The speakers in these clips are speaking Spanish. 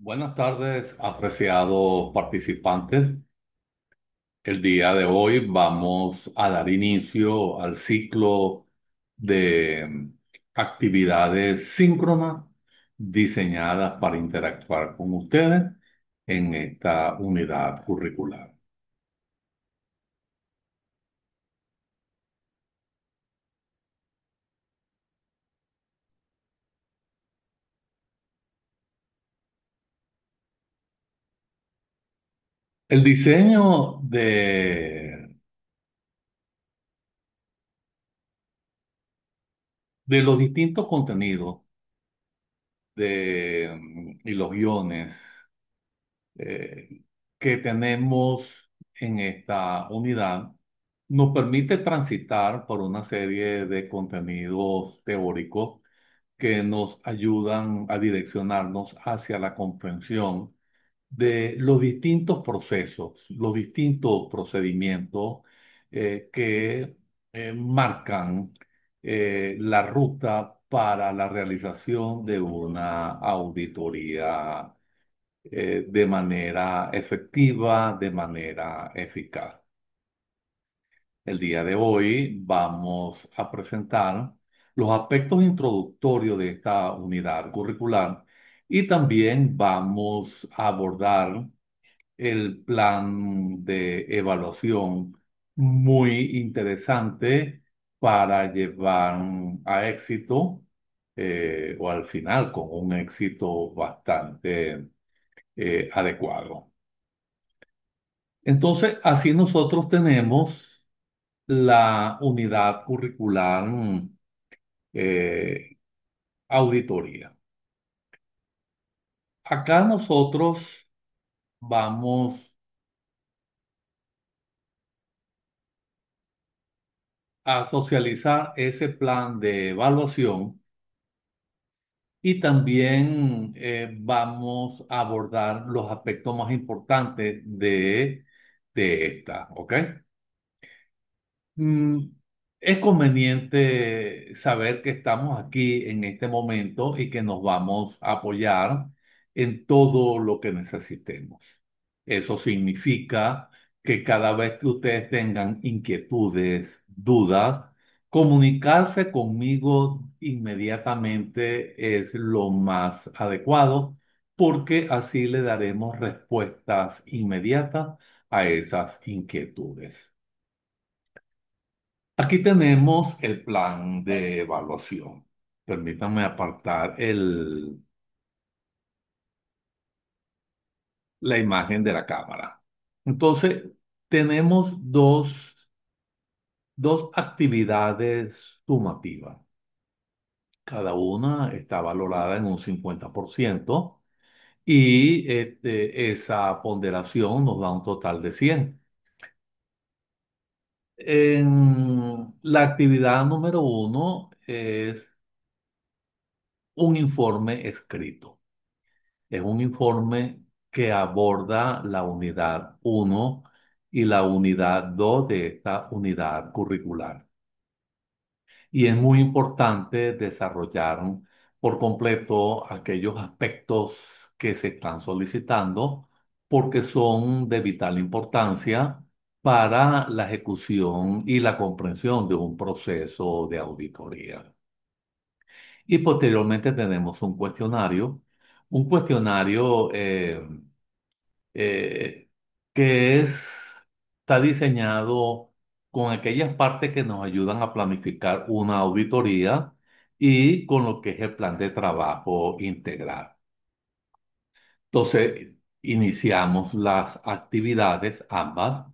Buenas tardes, apreciados participantes. El día de hoy vamos a dar inicio al ciclo de actividades síncronas diseñadas para interactuar con ustedes en esta unidad curricular. El diseño de los distintos contenidos y los guiones que tenemos en esta unidad nos permite transitar por una serie de contenidos teóricos que nos ayudan a direccionarnos hacia la comprensión de los distintos procesos, los distintos procedimientos que marcan la ruta para la realización de una auditoría de manera efectiva, de manera eficaz. El día de hoy vamos a presentar los aspectos introductorios de esta unidad curricular y también vamos a abordar el plan de evaluación muy interesante para llevar a éxito o al final con un éxito bastante adecuado. Entonces, así nosotros tenemos la unidad curricular eh, auditoría. Acá nosotros vamos a socializar ese plan de evaluación y también vamos a abordar los aspectos más importantes de esta, ¿ok? Mm, es conveniente saber que estamos aquí en este momento y que nos vamos a apoyar en todo lo que necesitemos. Eso significa que cada vez que ustedes tengan inquietudes, dudas, comunicarse conmigo inmediatamente es lo más adecuado porque así le daremos respuestas inmediatas a esas inquietudes. Aquí tenemos el plan de evaluación. Permítanme apartar la imagen de la cámara. Entonces, tenemos dos actividades sumativas. Cada una está valorada en un 50% y esa ponderación nos da un total de 100. En la actividad número uno es un informe escrito. Es un informe que aborda la unidad uno y la unidad 2 de esta unidad curricular. Y es muy importante desarrollar por completo aquellos aspectos que se están solicitando porque son de vital importancia para la ejecución y la comprensión de un proceso de auditoría. Y posteriormente tenemos un cuestionario eh, que está diseñado con aquellas partes que nos ayudan a planificar una auditoría y con lo que es el plan de trabajo integral. Entonces, iniciamos las actividades ambas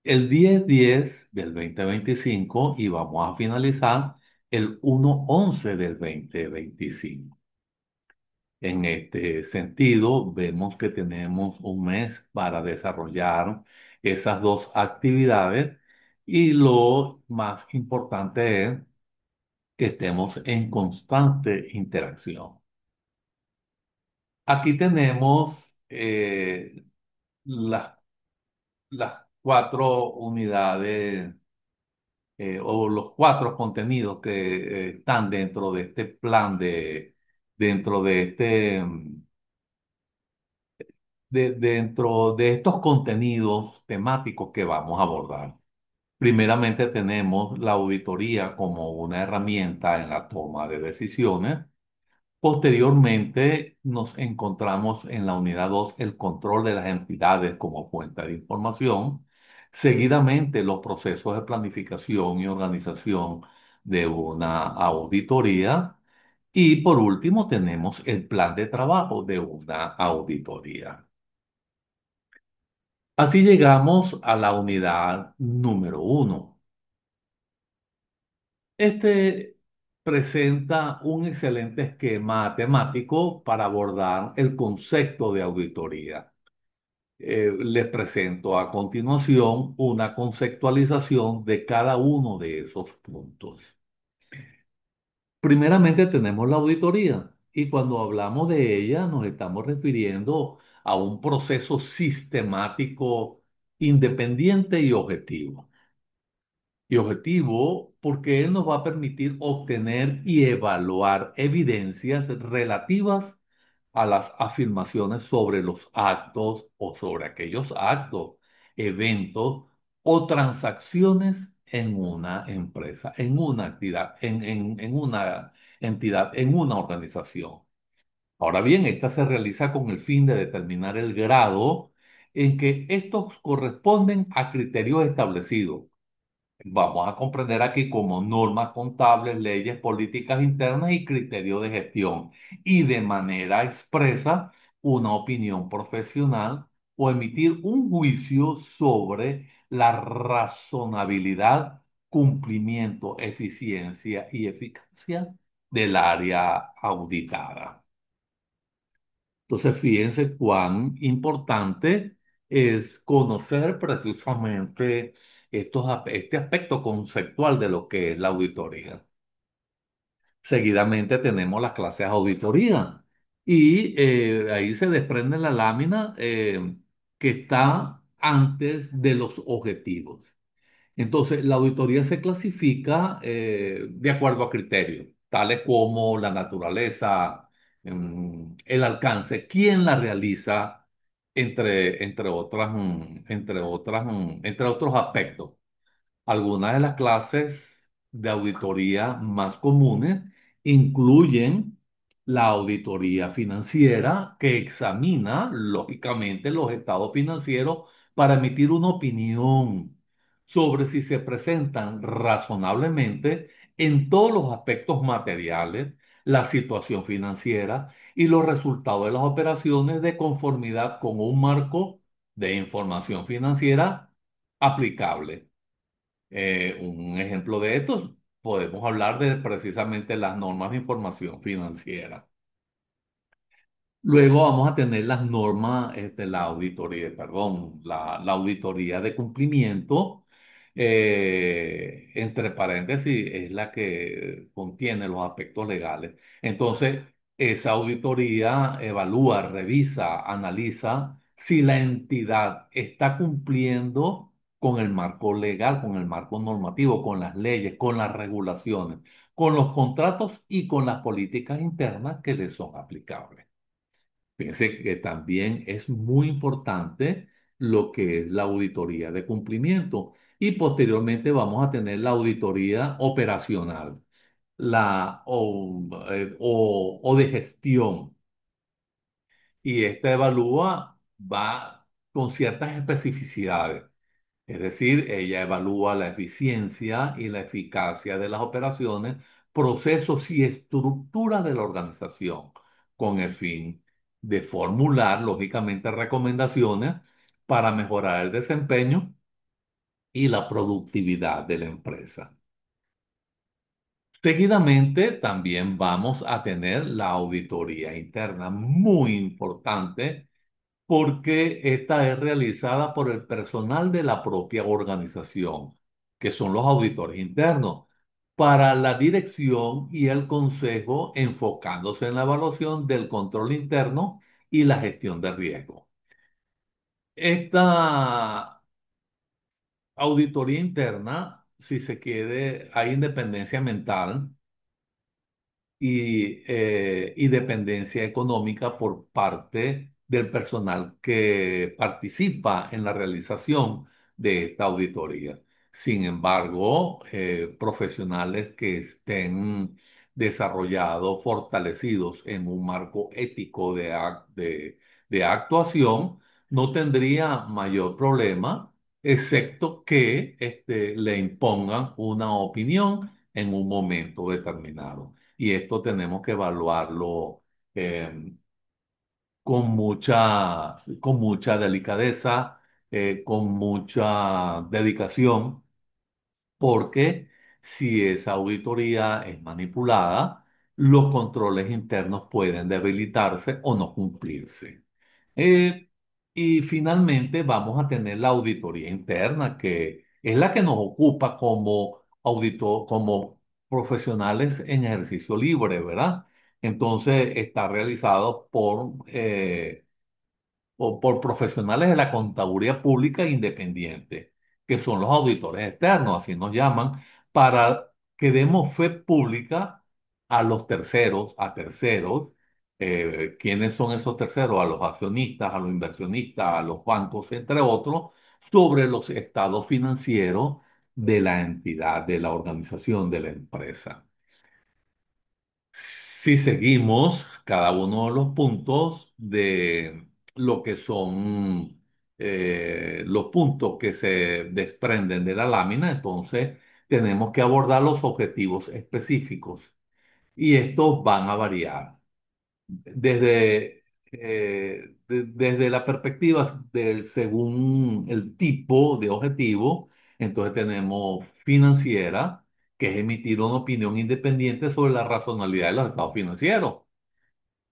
el 10-10 del 2025 y vamos a finalizar el 1-11 del 2025. En este sentido, vemos que tenemos un mes para desarrollar esas dos actividades y lo más importante es que estemos en constante interacción. Aquí tenemos las, las cuatro unidades o los cuatro contenidos que están dentro de este plan dentro de este dentro de estos contenidos temáticos que vamos a abordar. Primeramente tenemos la auditoría como una herramienta en la toma de decisiones. Posteriormente nos encontramos en la unidad 2 el control de las entidades como fuente de información. Seguidamente los procesos de planificación y organización de una auditoría. Y por último tenemos el plan de trabajo de una auditoría. Así llegamos a la unidad número 1. Este presenta un excelente esquema temático para abordar el concepto de auditoría. Les presento a continuación una conceptualización de cada uno de esos puntos. Primeramente tenemos la auditoría y cuando hablamos de ella nos estamos refiriendo a un proceso sistemático, independiente y objetivo. Y objetivo porque él nos va a permitir obtener y evaluar evidencias relativas a las afirmaciones sobre los actos o sobre aquellos actos, eventos o transacciones en una empresa, en una actividad, en una entidad, en una organización. Ahora bien, esta se realiza con el fin de determinar el grado en que estos corresponden a criterios establecidos. Vamos a comprender aquí como normas contables, leyes, políticas internas y criterios de gestión. Y de manera expresa, una opinión profesional o emitir un juicio sobre la razonabilidad, cumplimiento, eficiencia y eficacia del área auditada. Entonces, fíjense cuán importante es conocer precisamente este aspecto conceptual de lo que es la auditoría. Seguidamente tenemos las clases de auditoría y ahí se desprende la lámina que está antes de los objetivos. Entonces, la auditoría se clasifica de acuerdo a criterios, tales como la naturaleza, el alcance, quién la realiza, entre otros aspectos. Algunas de las clases de auditoría más comunes incluyen la auditoría financiera, que examina, lógicamente, los estados financieros para emitir una opinión sobre si se presentan razonablemente en todos los aspectos materiales, la situación financiera y los resultados de las operaciones de conformidad con un marco de información financiera aplicable. Un ejemplo de estos, podemos hablar de precisamente las normas de información financiera. Luego vamos a tener las normas, la auditoría, perdón, la auditoría de cumplimiento, entre paréntesis, es la que contiene los aspectos legales. Entonces, esa auditoría evalúa, revisa, analiza si la entidad está cumpliendo con el marco legal, con el marco normativo, con las leyes, con las regulaciones, con los contratos y con las políticas internas que le son aplicables. Fíjense que también es muy importante lo que es la auditoría de cumplimiento y posteriormente vamos a tener la auditoría operacional o de gestión. Y esta va con ciertas especificidades. Es decir, ella evalúa la eficiencia y la eficacia de las operaciones, procesos y estructura de la organización, con el fin de formular, lógicamente, recomendaciones para mejorar el desempeño y la productividad de la empresa. Seguidamente, también vamos a tener la auditoría interna, muy importante porque esta es realizada por el personal de la propia organización, que son los auditores internos, para la dirección y el consejo, enfocándose en la evaluación del control interno y la gestión de riesgo. Esta auditoría interna, si se quiere, hay independencia mental y dependencia económica por parte del personal que participa en la realización de esta auditoría. Sin embargo, profesionales que estén desarrollados, fortalecidos en un marco ético de actuación, no tendría mayor problema, excepto que le impongan una opinión en un momento determinado. Y esto tenemos que evaluarlo eh, con mucha delicadeza, con mucha dedicación, porque si esa auditoría es manipulada, los controles internos pueden debilitarse o no cumplirse. Eh, y finalmente vamos a tener la auditoría interna, que es la que nos ocupa como auditor, como profesionales en ejercicio libre, ¿verdad? Entonces está realizado por profesionales de la contaduría pública independiente, que son los auditores externos, así nos llaman, para que demos fe pública a los terceros, a terceros. ¿Quiénes son esos terceros? A los accionistas, a los inversionistas, a los bancos, entre otros, sobre los estados financieros de la entidad, de la organización, de la empresa. Si seguimos cada uno de los puntos de lo que son los puntos que se desprenden de la lámina, entonces tenemos que abordar los objetivos específicos y estos van a variar desde la perspectiva del según el tipo de objetivo. Entonces tenemos financiera, que es emitir una opinión independiente sobre la razonabilidad de los estados financieros.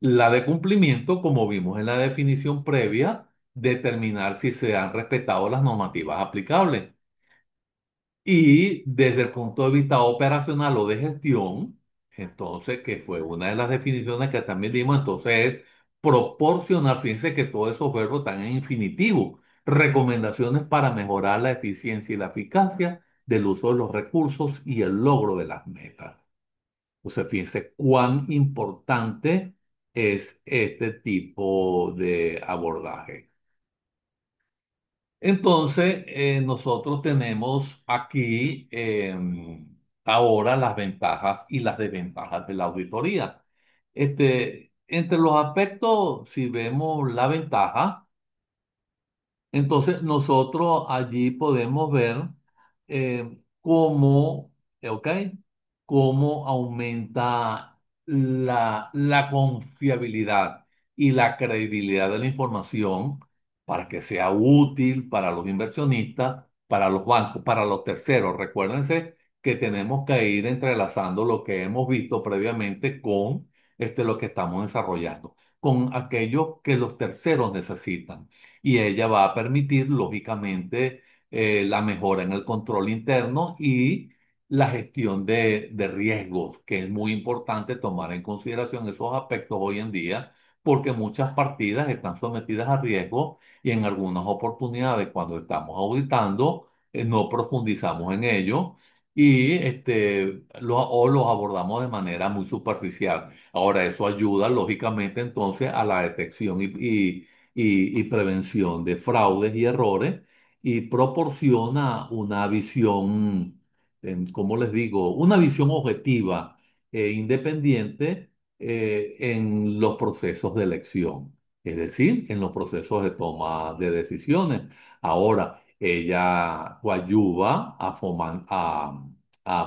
La de cumplimiento, como vimos en la definición previa, determinar si se han respetado las normativas aplicables. Y desde el punto de vista operacional o de gestión, entonces, que fue una de las definiciones que también dimos, entonces es proporcionar, fíjense que todos esos verbos están en infinitivo, recomendaciones para mejorar la eficiencia y la eficacia del uso de los recursos y el logro de las metas. O sea, fíjense cuán importante es este tipo de abordaje. Entonces, nosotros tenemos aquí ahora las ventajas y las desventajas de la auditoría. Entre los aspectos, si vemos la ventaja, entonces, nosotros allí podemos ver cómo, ¿ok? Cómo aumenta la confiabilidad y la credibilidad de la información para que sea útil para los inversionistas, para los bancos, para los terceros. Recuérdense que tenemos que ir entrelazando lo que hemos visto previamente con lo que estamos desarrollando, con aquello que los terceros necesitan, y ella va a permitir, lógicamente, la mejora en el control interno y la gestión de riesgos, que es muy importante tomar en consideración esos aspectos hoy en día, porque muchas partidas están sometidas a riesgo y en algunas oportunidades cuando estamos auditando no profundizamos en ello y o los abordamos de manera muy superficial. Ahora, eso ayuda, lógicamente, entonces a la detección y prevención de fraudes y errores y proporciona una visión, ¿cómo les digo? Una visión objetiva e independiente en los procesos de elección, es decir, en los procesos de toma de decisiones. Ahora, ella coadyuva a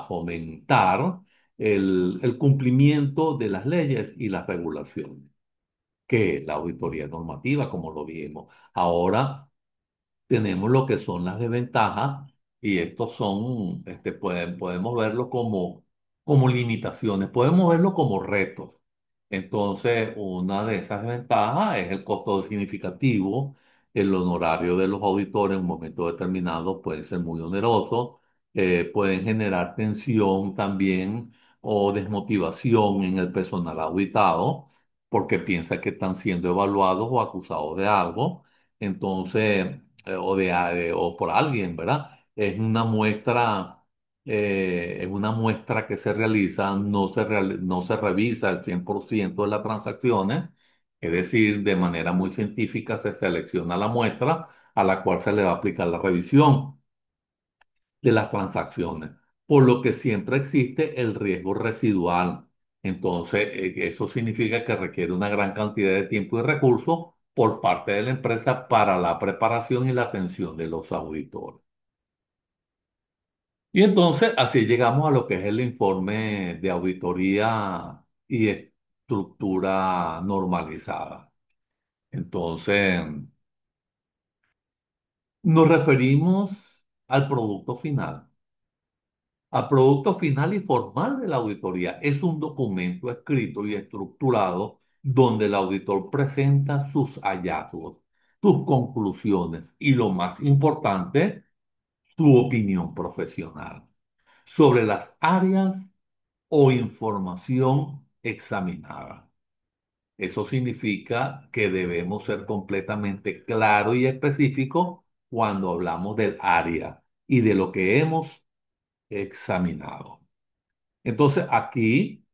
fomentar el cumplimiento de las leyes y las regulaciones, que es la auditoría normativa, como lo dijimos. Ahora tenemos lo que son las desventajas y estos son, podemos verlo como limitaciones, podemos verlo como retos. Entonces, una de esas ventajas es el costo significativo. El honorario de los auditores en un momento determinado puede ser muy oneroso, pueden generar tensión también o desmotivación en el personal auditado porque piensa que están siendo evaluados o acusados de algo. Entonces, o por alguien, ¿verdad? Es una muestra que se realiza, no se revisa el 100% de las transacciones Es decir, de manera muy científica se selecciona la muestra a la cual se le va a aplicar la revisión de las transacciones, por lo que siempre existe el riesgo residual. Entonces, eso significa que requiere una gran cantidad de tiempo y recursos por parte de la empresa para la preparación y la atención de los auditores. Y entonces, así llegamos a lo que es el informe de auditoría y estructura normalizada. Entonces, nos referimos al producto final. Al producto final y formal de la auditoría es un documento escrito y estructurado donde el auditor presenta sus hallazgos, sus conclusiones y, lo más importante, su opinión profesional sobre las áreas o información examinada. Eso significa que debemos ser completamente claros y específicos cuando hablamos del área y de lo que hemos examinado. Entonces, aquí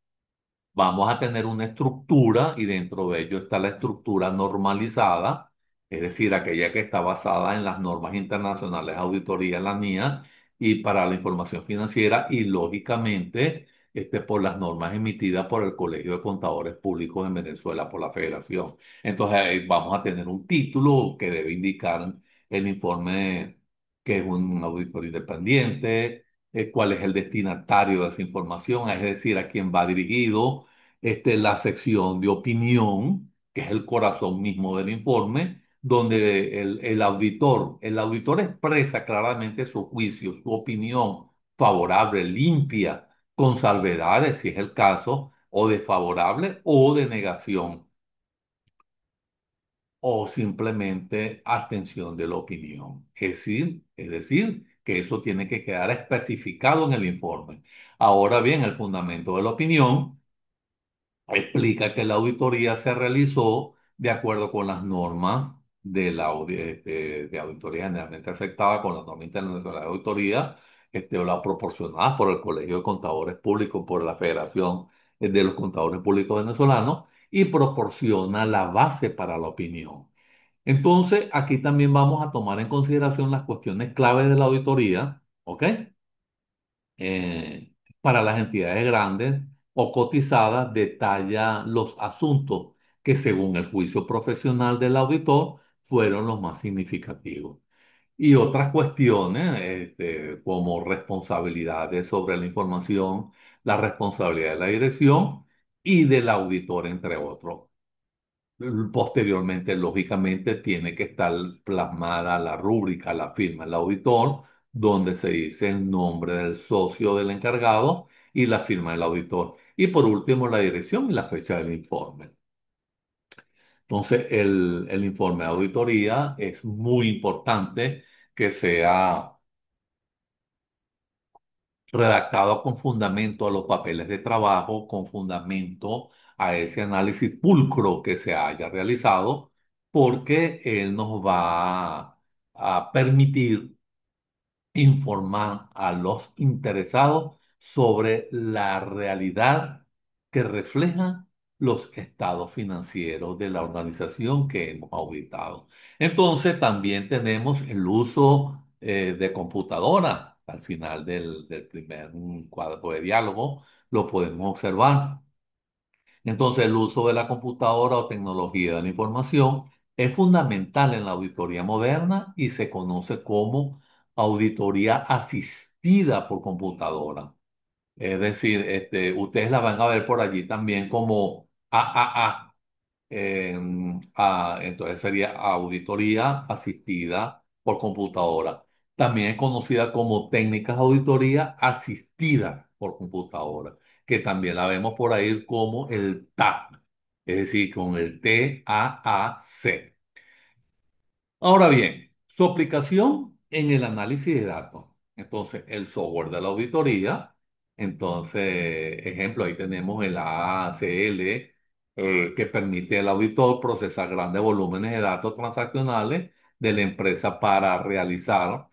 vamos a tener una estructura y dentro de ello está la estructura normalizada, es decir, aquella que está basada en las normas internacionales de auditoría, la mía, y para la información financiera y lógicamente por las normas emitidas por el Colegio de Contadores Públicos en Venezuela, por la Federación. Entonces, ahí vamos a tener un título que debe indicar el informe que es un auditor independiente, cuál es el destinatario de esa información, es decir, a quién va dirigido, la sección de opinión, que es el corazón mismo del informe, donde el auditor expresa claramente su juicio, su opinión favorable, limpia, con salvedades, si es el caso, o desfavorable o de negación, o simplemente abstención de la opinión. Es decir, que eso tiene que quedar especificado en el informe. Ahora bien, el fundamento de la opinión explica que la auditoría se realizó de acuerdo con las normas de auditoría generalmente aceptada, con las normas internacionales de auditoría, o las proporcionadas por el Colegio de Contadores Públicos, por la Federación de los Contadores Públicos Venezolanos, y proporciona la base para la opinión. Entonces, aquí también vamos a tomar en consideración las cuestiones claves de la auditoría, ¿ok? Para las entidades grandes o cotizadas detalla los asuntos que según el juicio profesional del auditor fueron los más significativos. Y otras cuestiones, como responsabilidades sobre la información, la responsabilidad de la dirección y del auditor, entre otros. Posteriormente, lógicamente, tiene que estar plasmada la rúbrica, la firma del auditor, donde se dice el nombre del socio del encargado y la firma del auditor. Y por último, la dirección y la fecha del informe. Entonces, el informe de auditoría es muy importante que sea redactado con fundamento a los papeles de trabajo, con fundamento a ese análisis pulcro que se haya realizado, porque él nos va a permitir informar a los interesados sobre la realidad que refleja los estados financieros de la organización que hemos auditado. Entonces, también tenemos el uso de computadora. Al final del primer cuadro de diálogo lo podemos observar. Entonces, el uso de la computadora o tecnología de la información es fundamental en la auditoría moderna y se conoce como auditoría asistida por computadora. Es decir, ustedes la van a ver por allí también como AAA. Entonces sería auditoría asistida por computadora. También es conocida como técnicas de auditoría asistida por computadora, que también la vemos por ahí como el TAC, es decir, con el TAAC. Ahora bien, su aplicación en el análisis de datos. Entonces, el software de la auditoría. Entonces, ejemplo, ahí tenemos el AACL, que permite al auditor procesar grandes volúmenes de datos transaccionales de la empresa para realizar,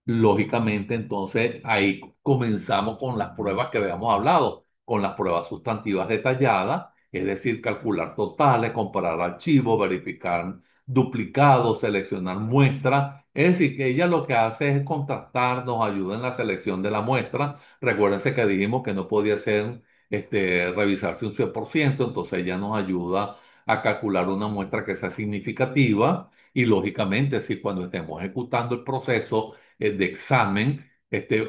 lógicamente, entonces ahí comenzamos con las pruebas que habíamos hablado, con las pruebas sustantivas detalladas es decir, calcular totales, comparar archivos, verificar duplicados, seleccionar muestras. Es decir, que ella lo que hace es contrastar, nos ayuda en la selección de la muestra. Recuérdense que dijimos que no podía ser revisarse un 100%, entonces ella nos ayuda a calcular una muestra que sea significativa y lógicamente si cuando estemos ejecutando el proceso de examen,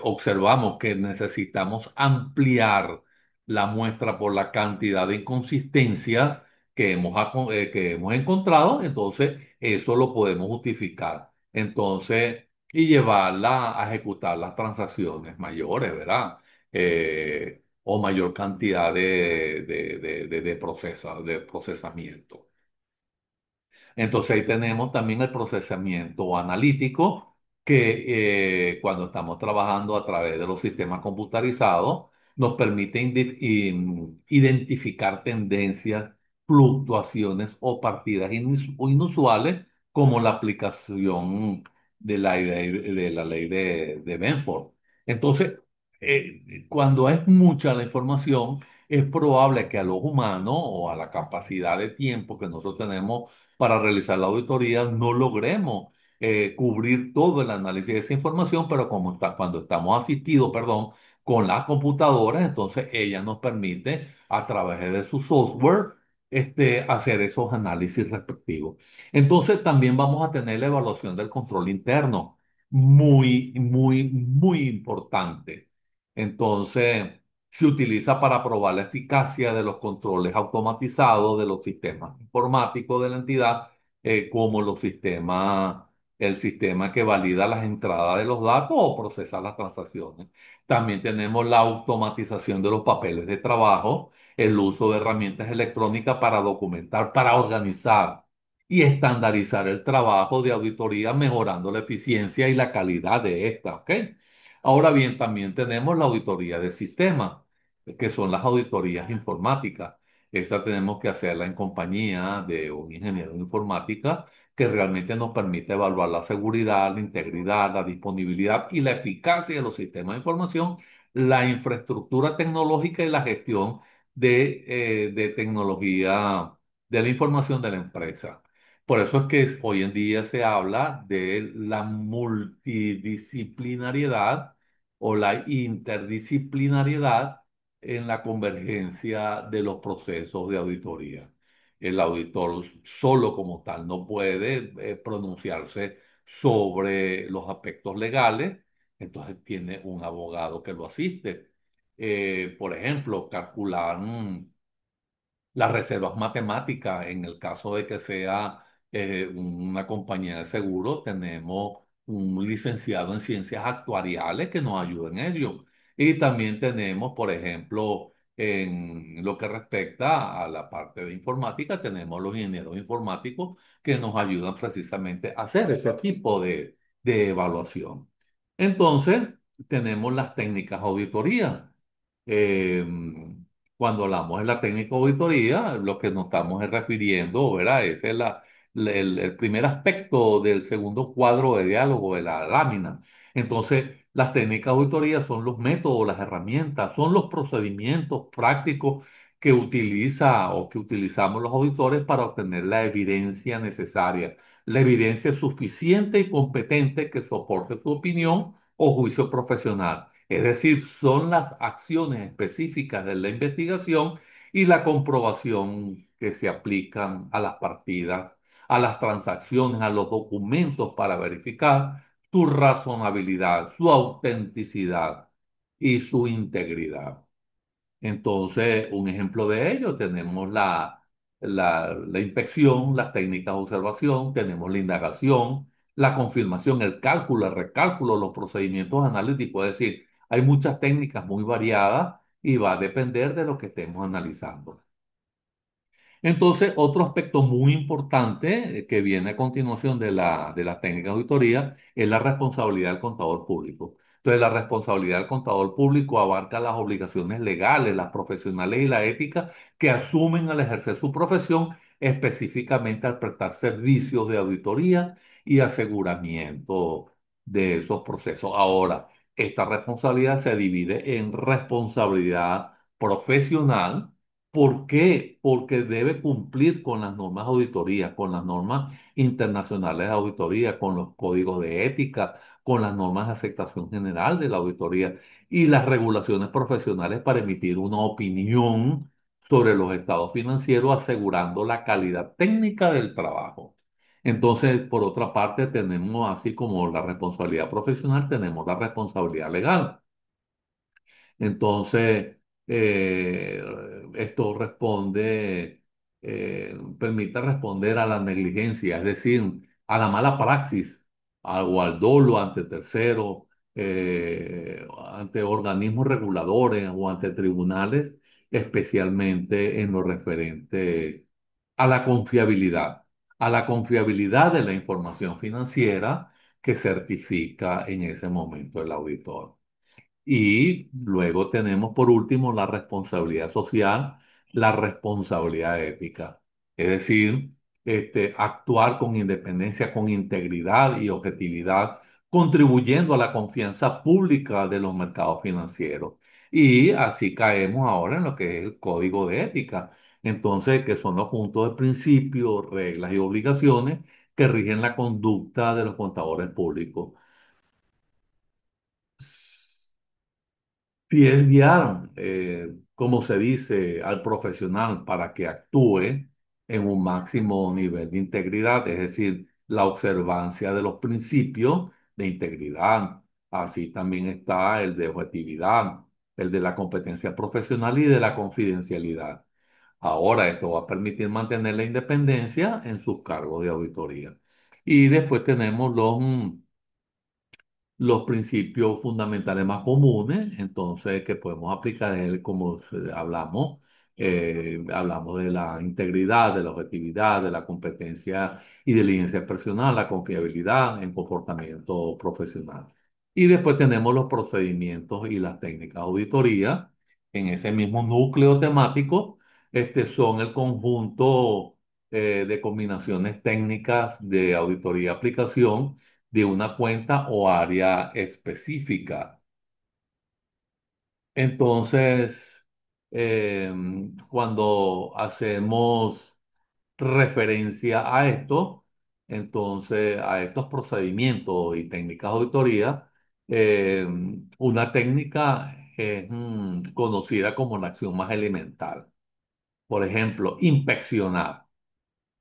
observamos que necesitamos ampliar la muestra por la cantidad de inconsistencias que hemos encontrado, entonces eso lo podemos justificar. Entonces, y llevarla a ejecutar las transacciones mayores, ¿verdad? O mayor cantidad de procesamiento. Entonces ahí tenemos también el procesamiento analítico, que cuando estamos trabajando a través de los sistemas computarizados, nos permite identificar tendencias, fluctuaciones o partidas inusuales, como la aplicación de la ley de Benford. Entonces, cuando es mucha la información, es probable que a los humanos o a la capacidad de tiempo que nosotros tenemos para realizar la auditoría, no logremos cubrir todo el análisis de esa información, pero cuando estamos asistidos, perdón, con las computadoras, entonces ella nos permite a través de su software hacer esos análisis respectivos. Entonces también vamos a tener la evaluación del control interno, muy, muy, muy importante. Entonces, se utiliza para probar la eficacia de los controles automatizados de los sistemas informáticos de la entidad, como el sistema que valida las entradas de los datos o procesa las transacciones. También tenemos la automatización de los papeles de trabajo, el uso de herramientas electrónicas para documentar, para organizar y estandarizar el trabajo de auditoría, mejorando la eficiencia y la calidad de esta, ¿ok? Ahora bien, también tenemos la auditoría de sistemas, que son las auditorías informáticas. Esta tenemos que hacerla en compañía de un ingeniero de informática que realmente nos permite evaluar la seguridad, la integridad, la disponibilidad y la eficacia de los sistemas de información, la infraestructura tecnológica y la gestión de tecnología de la información de la empresa. Por eso es que hoy en día se habla de la multidisciplinariedad o la interdisciplinariedad en la convergencia de los procesos de auditoría. El auditor solo como tal no puede pronunciarse sobre los aspectos legales, entonces tiene un abogado que lo asiste. Por ejemplo, calcular las reservas matemáticas. En el caso de que sea una compañía de seguro, tenemos un licenciado en ciencias actuariales que nos ayuda en ello. Y también tenemos, por ejemplo, en lo que respecta a la parte de informática, tenemos los ingenieros informáticos que nos ayudan precisamente a hacer ese tipo de evaluación. Entonces, tenemos las técnicas de auditoría. Eh, Cuando hablamos de la técnica de auditoría, lo que nos estamos es refiriendo, ¿verdad? Ese es el primer aspecto del segundo cuadro de diálogo de la lámina. Entonces, las técnicas de auditoría son los métodos, las herramientas, son los procedimientos prácticos que utiliza o que utilizamos los auditores para obtener la evidencia necesaria, la evidencia suficiente y competente que soporte su opinión o juicio profesional. Es decir, son las acciones específicas de la investigación y la comprobación que se aplican a las partidas, a las transacciones, a los documentos para verificar su razonabilidad, su autenticidad y su integridad. Entonces, un ejemplo de ello, tenemos la inspección, las técnicas de observación, tenemos la indagación, la confirmación, el cálculo, el recálculo, los procedimientos analíticos. Es decir, hay muchas técnicas muy variadas y va a depender de lo que estemos analizando. Entonces, otro aspecto muy importante que viene a continuación de la técnica de auditoría es la responsabilidad del contador público. Entonces, la responsabilidad del contador público abarca las obligaciones legales, las profesionales y la ética que asumen al ejercer su profesión, específicamente al prestar servicios de auditoría y aseguramiento de esos procesos. Ahora, esta responsabilidad se divide en responsabilidad profesional, ¿Por qué? Porque debe cumplir con las normas de auditoría, con las normas internacionales de auditoría, con los códigos de ética, con las normas de aceptación general de la auditoría y las regulaciones profesionales para emitir una opinión sobre los estados financieros, asegurando la calidad técnica del trabajo. Entonces, por otra parte, tenemos, así como la responsabilidad profesional, tenemos la responsabilidad legal. Entonces, eh, esto permite responder a la negligencia, es decir, a la mala praxis, o al dolo ante terceros, ante organismos reguladores o ante tribunales, especialmente en lo referente a a la confiabilidad de la información financiera que certifica en ese momento el auditor. Y luego tenemos por último la responsabilidad social, la responsabilidad ética. Es decir, actuar con independencia, con integridad y objetividad, contribuyendo a la confianza pública de los mercados financieros. Y así caemos ahora en lo que es el código de ética. Entonces, que son los puntos de principios, reglas y obligaciones que rigen la conducta de los contadores públicos. Si es guiar, como se dice, al profesional para que actúe en un máximo nivel de integridad, es decir, la observancia de los principios de integridad. Así también está el de objetividad, el de la competencia profesional y de la confidencialidad. Ahora, esto va a permitir mantener la independencia en sus cargos de auditoría. Y después tenemos los principios fundamentales más comunes, entonces que podemos aplicar es como hablamos, hablamos de la integridad, de la objetividad, de la competencia y diligencia personal, la confiabilidad en comportamiento profesional. Y después tenemos los procedimientos y las técnicas de auditoría. En ese mismo núcleo temático, son el conjunto de combinaciones técnicas de auditoría y aplicación de una cuenta o área específica. Entonces, cuando hacemos referencia a esto, entonces a estos procedimientos y técnicas de auditoría, eh, una técnica es conocida como la acción más elemental. Por ejemplo, inspeccionar.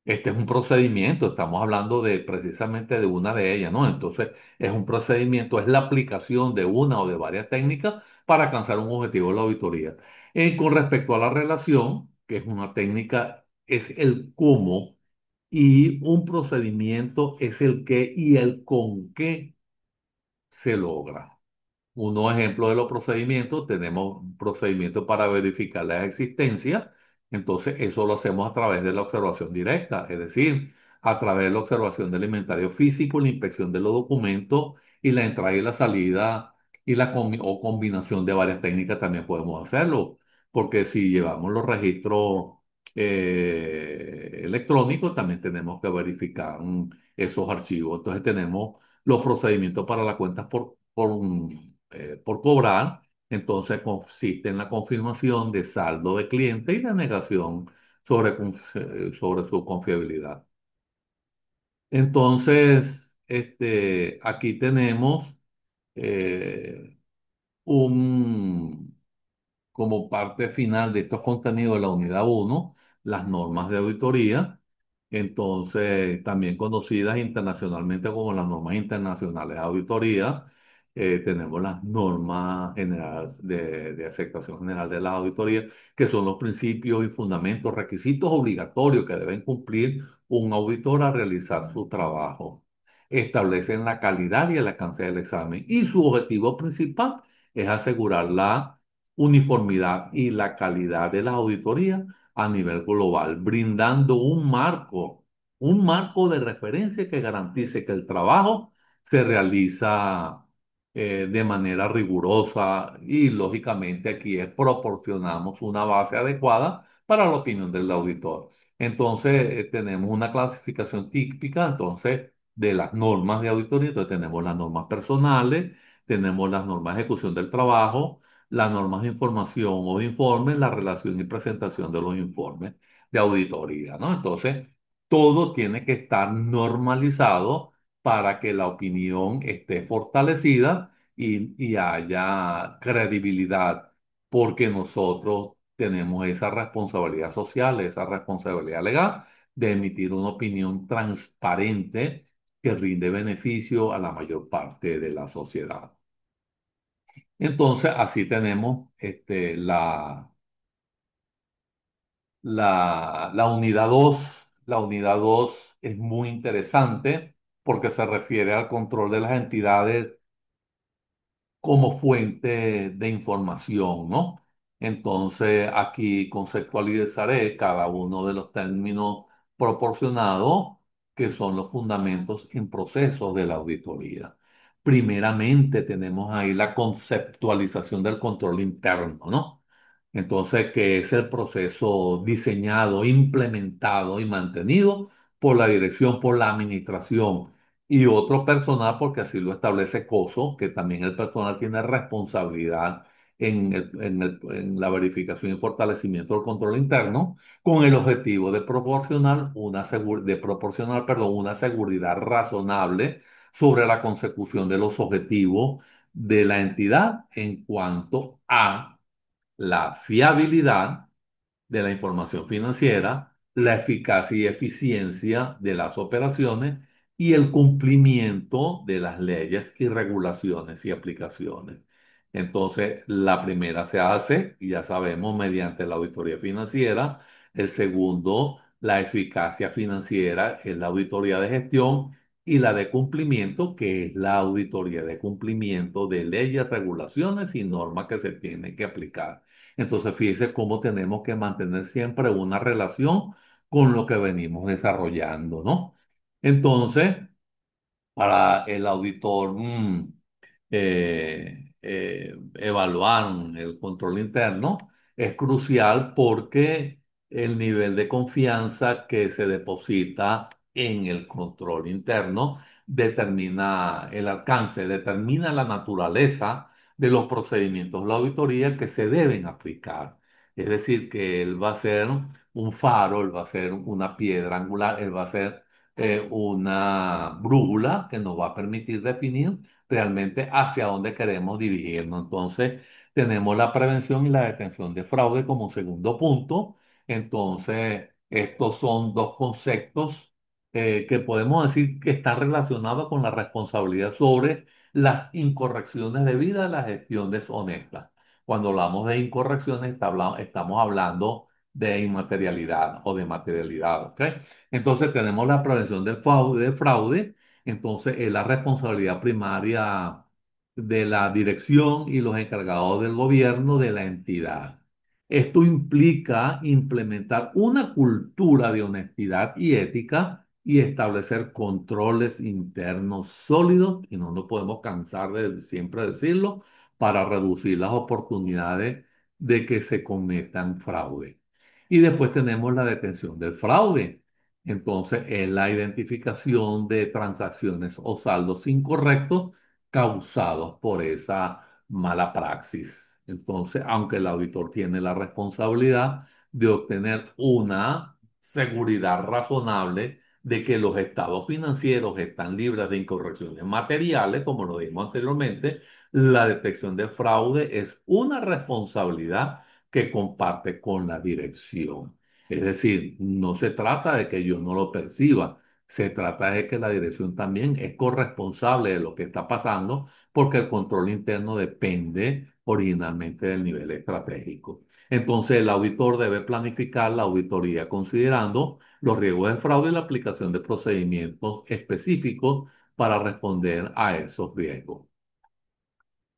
Este es un procedimiento, estamos hablando de precisamente de una de ellas, ¿no? Entonces, es un procedimiento, es la aplicación de una o de varias técnicas para alcanzar un objetivo de la auditoría. Con respecto a la relación, que es una técnica, es el cómo y un procedimiento es el qué y el con qué se logra. Unos ejemplos de los procedimientos, tenemos un procedimiento para verificar la existencia, entonces eso lo hacemos a través de la observación directa, es decir, a través de la observación del inventario físico, la inspección de los documentos y la entrada y la salida y o combinación de varias técnicas también podemos hacerlo, porque si llevamos los registros electrónicos, también tenemos que verificar esos archivos. Entonces tenemos los procedimientos para las cuentas por cobrar, entonces consiste en la confirmación de saldo de cliente y la negación sobre su confiabilidad. Entonces, aquí tenemos eh, un, como parte final de estos contenidos de la unidad uno las normas de auditoría, entonces también conocidas internacionalmente como las normas internacionales de auditoría. Tenemos las normas generales de aceptación general de la auditoría, que son los principios y fundamentos, requisitos obligatorios que deben cumplir un auditor al realizar su trabajo. Establecen la calidad y el alcance del examen y su objetivo principal es asegurar la uniformidad y la calidad de las auditorías a nivel global, brindando un marco de referencia que garantice que el trabajo se realiza de manera rigurosa y lógicamente aquí proporcionamos una base adecuada para la opinión del auditor. Entonces, tenemos una clasificación típica, entonces, de las normas de auditoría. Entonces, tenemos las normas personales, tenemos las normas de ejecución del trabajo, las normas de información o de informes, la relación y presentación de los informes de auditoría, ¿no? Entonces, todo tiene que estar normalizado para que la opinión esté fortalecida y haya credibilidad, porque nosotros tenemos esa responsabilidad social, esa responsabilidad legal de emitir una opinión transparente que rinde beneficio a la mayor parte de la sociedad. Entonces, así tenemos la unidad 2. La unidad 2 es muy interesante porque se refiere al control de las entidades como fuente de información, ¿no? Entonces, aquí conceptualizaré cada uno de los términos proporcionados, que son los fundamentos en procesos de la auditoría. Primeramente, tenemos ahí la conceptualización del control interno, ¿no? Entonces, que es el proceso diseñado, implementado y mantenido por la dirección, por la administración y otro personal, porque así lo establece COSO, que también el personal tiene responsabilidad en la verificación y fortalecimiento del control interno, con el objetivo de proporcionar perdón, una seguridad razonable sobre la consecución de los objetivos de la entidad en cuanto a la fiabilidad de la información financiera, la eficacia y eficiencia de las operaciones y el cumplimiento de las leyes y regulaciones y aplicaciones. Entonces, la primera se hace, y ya sabemos, mediante la auditoría financiera. El segundo, la eficacia financiera, es la auditoría de gestión. Y la de cumplimiento, que es la auditoría de cumplimiento de leyes, regulaciones y normas que se tienen que aplicar. Entonces, fíjese cómo tenemos que mantener siempre una relación con lo que venimos desarrollando, ¿no? Entonces, para el auditor evaluar el control interno es crucial porque el nivel de confianza que se deposita en el control interno determina el alcance, determina la naturaleza de los procedimientos de la auditoría que se deben aplicar. Es decir, que él va a ser un faro, él va a ser una piedra angular, él va a ser una brújula que nos va a permitir definir realmente hacia dónde queremos dirigirnos. Entonces, tenemos la prevención y la detención de fraude como segundo punto. Entonces, estos son dos conceptos que podemos decir que están relacionados con la responsabilidad sobre las incorrecciones debidas a la gestión deshonesta. Cuando hablamos de incorrecciones, estamos hablando de inmaterialidad o de materialidad, ¿ok? Entonces tenemos la prevención del fraude. Entonces es la responsabilidad primaria de la dirección y los encargados del gobierno de la entidad. Esto implica implementar una cultura de honestidad y ética y establecer controles internos sólidos, y no nos podemos cansar de siempre decirlo, para reducir las oportunidades de que se cometan fraude. Y después tenemos la detención del fraude. Entonces, es la identificación de transacciones o saldos incorrectos causados por esa mala praxis. Entonces, aunque el auditor tiene la responsabilidad de obtener una seguridad razonable de que los estados financieros están libres de incorrecciones materiales, como lo dijimos anteriormente, la detección de fraude es una responsabilidad que comparte con la dirección. Es decir, no se trata de que yo no lo perciba, se trata de que la dirección también es corresponsable de lo que está pasando, porque el control interno depende originalmente del nivel estratégico. Entonces, el auditor debe planificar la auditoría considerando los riesgos de fraude y la aplicación de procedimientos específicos para responder a esos riesgos.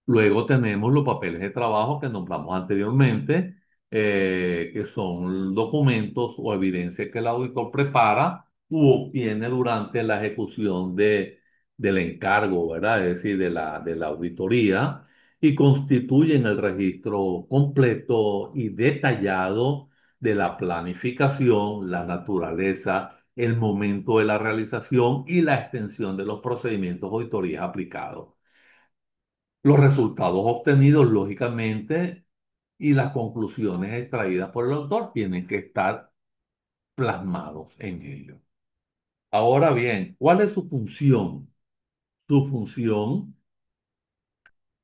Luego tenemos los papeles de trabajo que nombramos anteriormente, que son documentos o evidencia que el auditor prepara u obtiene durante la ejecución del encargo, ¿verdad? Es decir, de la auditoría, y constituyen el registro completo y detallado de la planificación, la naturaleza, el momento de la realización y la extensión de los procedimientos de auditoría aplicados. Los resultados obtenidos, lógicamente, y las conclusiones extraídas por el autor tienen que estar plasmados en ello. Ahora bien, ¿cuál es su función? Su función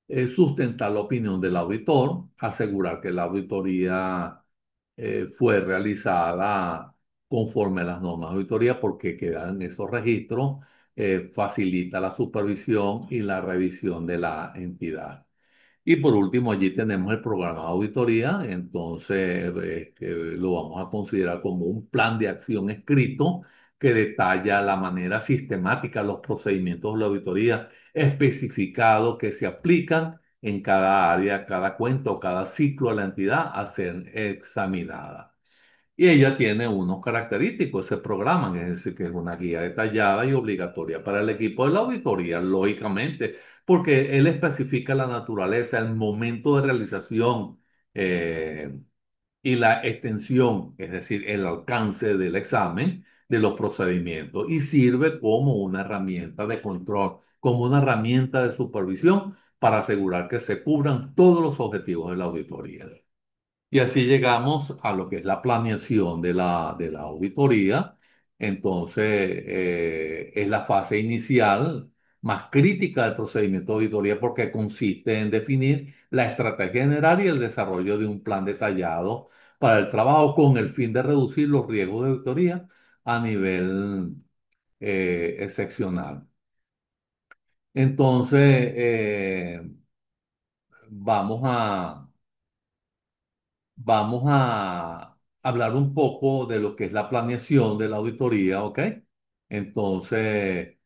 es sustentar la opinión del auditor, asegurar que la auditoría fue realizada conforme a las normas de auditoría porque quedan esos registros, facilita la supervisión y la revisión de la entidad. Y por último, allí tenemos el programa de auditoría, entonces que lo vamos a considerar como un plan de acción escrito que detalla la manera sistemática, los procedimientos de la auditoría especificados que se aplican en cada área, cada cuento, cada ciclo de la entidad a ser examinada. Y ella tiene unos característicos, se programan, es decir, que es una guía detallada y obligatoria para el equipo de la auditoría, lógicamente, porque él especifica la naturaleza, el momento de realización eh, y la extensión, es decir, el alcance del examen de los procedimientos y sirve como una herramienta de control, como una herramienta de supervisión para asegurar que se cubran todos los objetivos de la auditoría. Y así llegamos a lo que es la planeación de la auditoría. Entonces, es la fase inicial más crítica del procedimiento de auditoría porque consiste en definir la estrategia general y el desarrollo de un plan detallado para el trabajo con el fin de reducir los riesgos de auditoría a nivel excepcional. Entonces, vamos a Vamos a hablar un poco de lo que es la planeación de la auditoría, ¿ok? Entonces,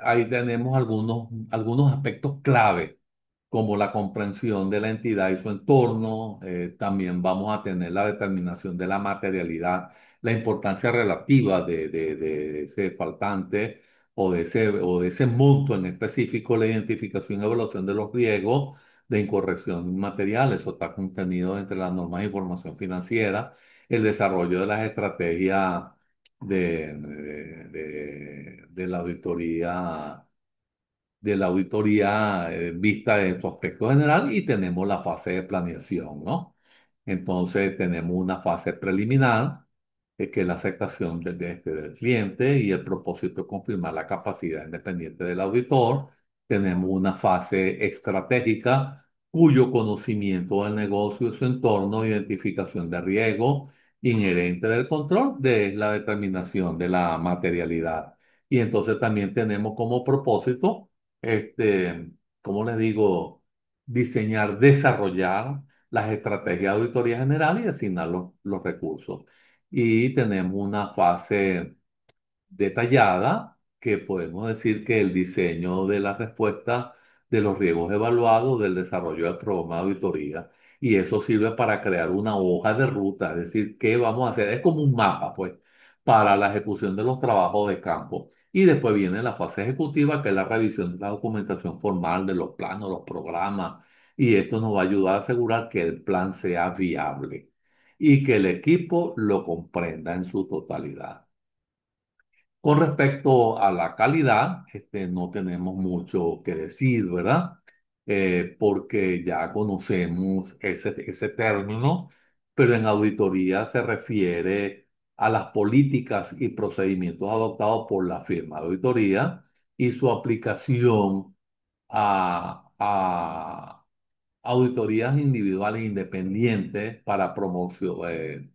ahí tenemos algunos aspectos clave, como la comprensión de la entidad y su entorno. También vamos a tener la determinación de la materialidad, la importancia relativa de ese faltante o de ese monto en específico, la identificación y evaluación de los riesgos de incorrección material. Eso está contenido entre las normas de información financiera, el desarrollo de las estrategias de la auditoría vista en su aspecto general y tenemos la fase de planeación, ¿no? Entonces tenemos una fase preliminar, que es la aceptación del cliente y el propósito de confirmar la capacidad independiente del auditor. Tenemos una fase estratégica cuyo conocimiento del negocio y su entorno, identificación de riesgo inherente del control, de la determinación de la materialidad. Y entonces también tenemos como propósito ¿cómo les digo? Diseñar, desarrollar las estrategias de auditoría general y asignar los recursos. Y tenemos una fase detallada que podemos decir que el diseño de la respuesta de los riesgos evaluados del desarrollo del programa de auditoría. Y eso sirve para crear una hoja de ruta, es decir, qué vamos a hacer. Es como un mapa, pues, para la ejecución de los trabajos de campo. Y después viene la fase ejecutiva, que es la revisión de la documentación formal de los planos, los programas. Y esto nos va a ayudar a asegurar que el plan sea viable y que el equipo lo comprenda en su totalidad. Con respecto a la calidad, no tenemos mucho que decir, ¿verdad? Porque ya conocemos ese término, pero en auditoría se refiere a las políticas y procedimientos adoptados por la firma de auditoría y su aplicación a auditorías individuales independientes para promoción,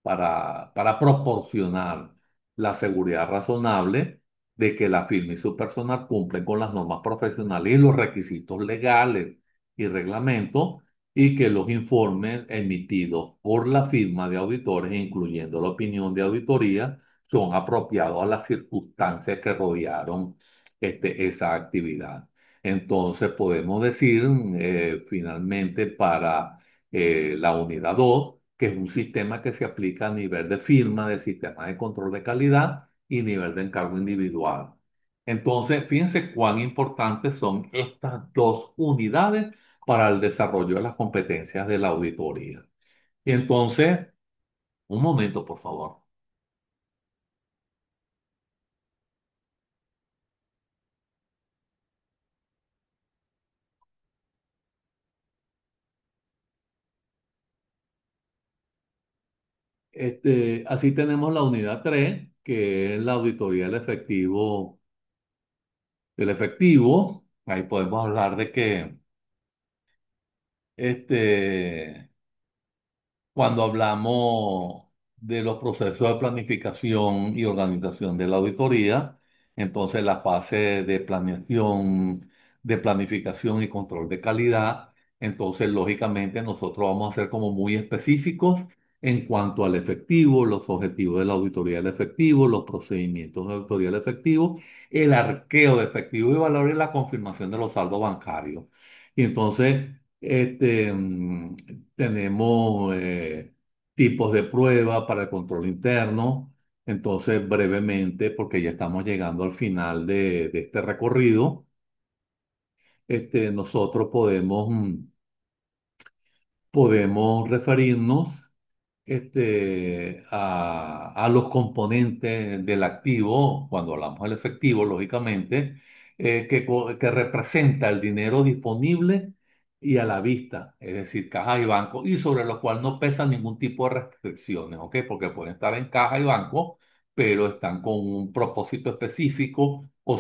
para proporcionar la seguridad razonable de que la firma y su personal cumplen con las normas profesionales y los requisitos legales y reglamentos y que los informes emitidos por la firma de auditores, incluyendo la opinión de auditoría, son apropiados a las circunstancias que rodearon esa actividad. Entonces podemos decir, finalmente, para la unidad 2 que es un sistema que se aplica a nivel de firma, de sistema de control de calidad y nivel de encargo individual. Entonces, fíjense cuán importantes son estas dos unidades para el desarrollo de las competencias de la auditoría. Y entonces, un momento, por favor. Así tenemos la unidad 3 que es la auditoría del efectivo. Ahí podemos hablar de que este, cuando hablamos de los procesos de planificación y organización de la auditoría, entonces la fase de planeación, de planificación y control de calidad, entonces lógicamente nosotros vamos a ser como muy específicos en cuanto al efectivo, los objetivos de la auditoría del efectivo, los procedimientos de auditoría del efectivo, el arqueo de efectivo y valor y la confirmación de los saldos bancarios. Y entonces, tenemos tipos de prueba para el control interno. Entonces, brevemente, porque ya estamos llegando al final de este recorrido, nosotros podemos referirnos a los componentes del activo, cuando hablamos del efectivo, lógicamente, que representa el dinero disponible y a la vista, es decir, caja y banco, y sobre los cuales no pesan ningún tipo de restricciones, ¿ok? Porque pueden estar en caja y banco, pero están con un propósito específico o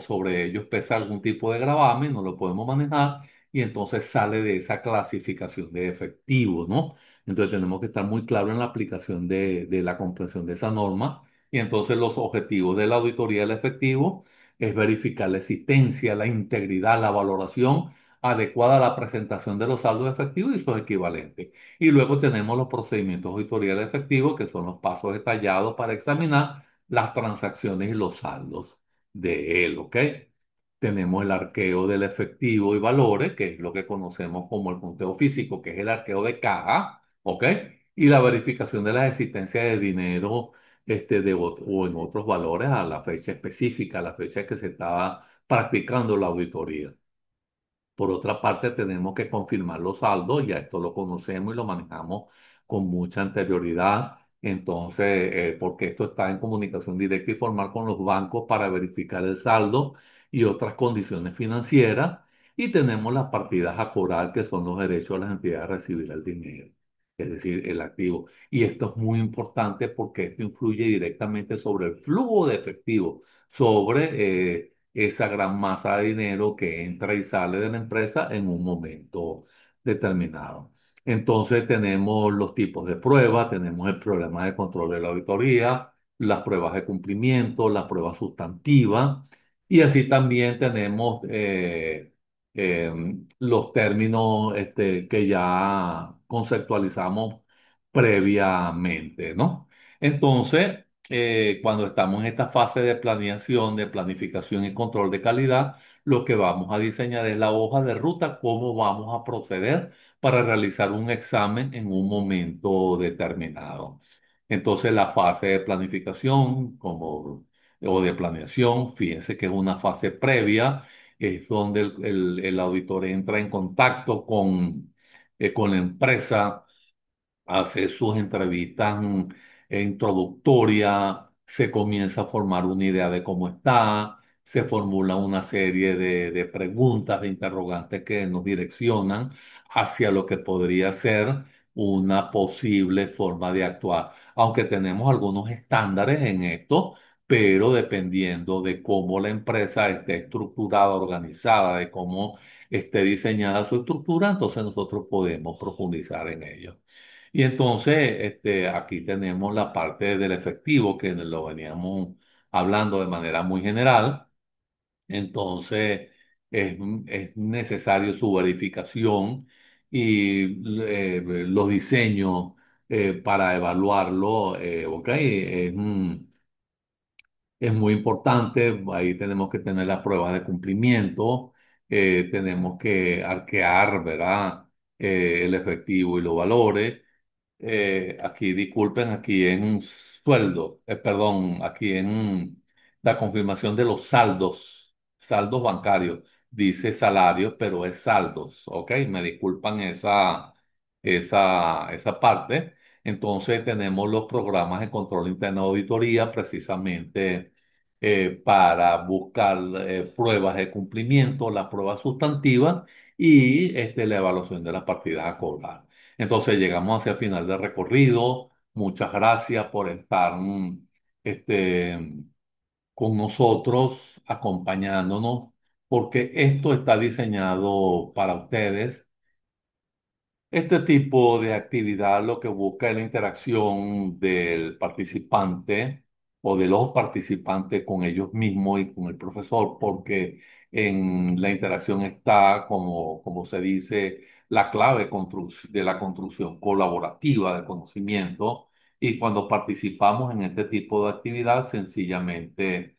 sobre ellos pesa algún tipo de gravamen, no lo podemos manejar, y entonces sale de esa clasificación de efectivo, ¿no? Entonces tenemos que estar muy claros en la aplicación de la comprensión de esa norma. Y entonces los objetivos de la auditoría del efectivo es verificar la existencia, la integridad, la valoración adecuada a la presentación de los saldos efectivos y sus equivalentes. Y luego tenemos los procedimientos de auditoría del efectivo, que son los pasos detallados para examinar las transacciones y los saldos de él, ¿ok? Tenemos el arqueo del efectivo y valores, que es lo que conocemos como el conteo físico, que es el arqueo de caja, ¿ok? Y la verificación de la existencia de dinero o en otros valores a la fecha específica, a la fecha que se estaba practicando la auditoría. Por otra parte, tenemos que confirmar los saldos, ya esto lo conocemos y lo manejamos con mucha anterioridad. Entonces, porque esto está en comunicación directa y formal con los bancos para verificar el saldo y otras condiciones financieras. Y tenemos las partidas a cobrar, que son los derechos de las entidades a recibir el dinero, es decir, el activo. Y esto es muy importante porque esto influye directamente sobre el flujo de efectivo, sobre esa gran masa de dinero que entra y sale de la empresa en un momento determinado. Entonces tenemos los tipos de pruebas, tenemos el problema de control de la auditoría, las pruebas de cumplimiento, las pruebas sustantivas, y así también tenemos eh, los términos que ya conceptualizamos previamente, ¿no? Entonces, cuando estamos en esta fase de planeación, de planificación y control de calidad, lo que vamos a diseñar es la hoja de ruta, cómo vamos a proceder para realizar un examen en un momento determinado. Entonces, la fase de planificación o de planeación, fíjense que es una fase previa, es donde el auditor entra en contacto con la empresa, hace sus entrevistas introductorias, se comienza a formar una idea de cómo está, se formula una serie de preguntas, de interrogantes que nos direccionan hacia lo que podría ser una posible forma de actuar. Aunque tenemos algunos estándares en esto, pero dependiendo de cómo la empresa esté estructurada, organizada, de cómo esté diseñada su estructura, entonces nosotros podemos profundizar en ello. Y entonces, aquí tenemos la parte del efectivo que lo veníamos hablando de manera muy general. Entonces, es necesario su verificación y los diseños para evaluarlo, ¿ok? Es muy importante, ahí tenemos que tener las pruebas de cumplimiento, tenemos que arquear, ¿verdad? El efectivo y los valores. Aquí, disculpen, aquí en sueldo, perdón, aquí en la confirmación de los saldos bancarios, dice salarios, pero es saldos, ¿ok? Me disculpan esa parte. Entonces tenemos los programas de control interno de auditoría precisamente para buscar pruebas de cumplimiento, las pruebas sustantivas y la evaluación de las partidas a cobrar. Entonces llegamos hacia el final del recorrido, Muchas gracias por estar este, con nosotros, acompañándonos, porque esto está diseñado para ustedes. Este tipo de actividad lo que busca es la interacción del participante o de los participantes con ellos mismos y con el profesor, porque en la interacción está, como se dice, la clave de la construcción colaborativa del conocimiento. Y cuando participamos en este tipo de actividad, sencillamente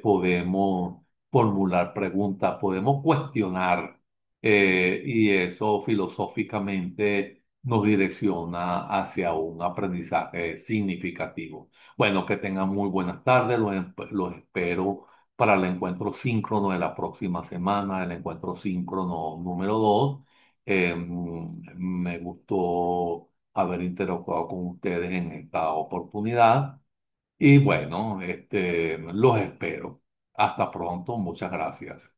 podemos formular preguntas, podemos cuestionar y eso filosóficamente nos direcciona hacia un aprendizaje significativo. Bueno, que tengan muy buenas tardes, los espero para el encuentro síncrono de la próxima semana, el encuentro síncrono número 2. Me gustó haber interactuado con ustedes en esta oportunidad y bueno, los espero. Hasta pronto, muchas gracias.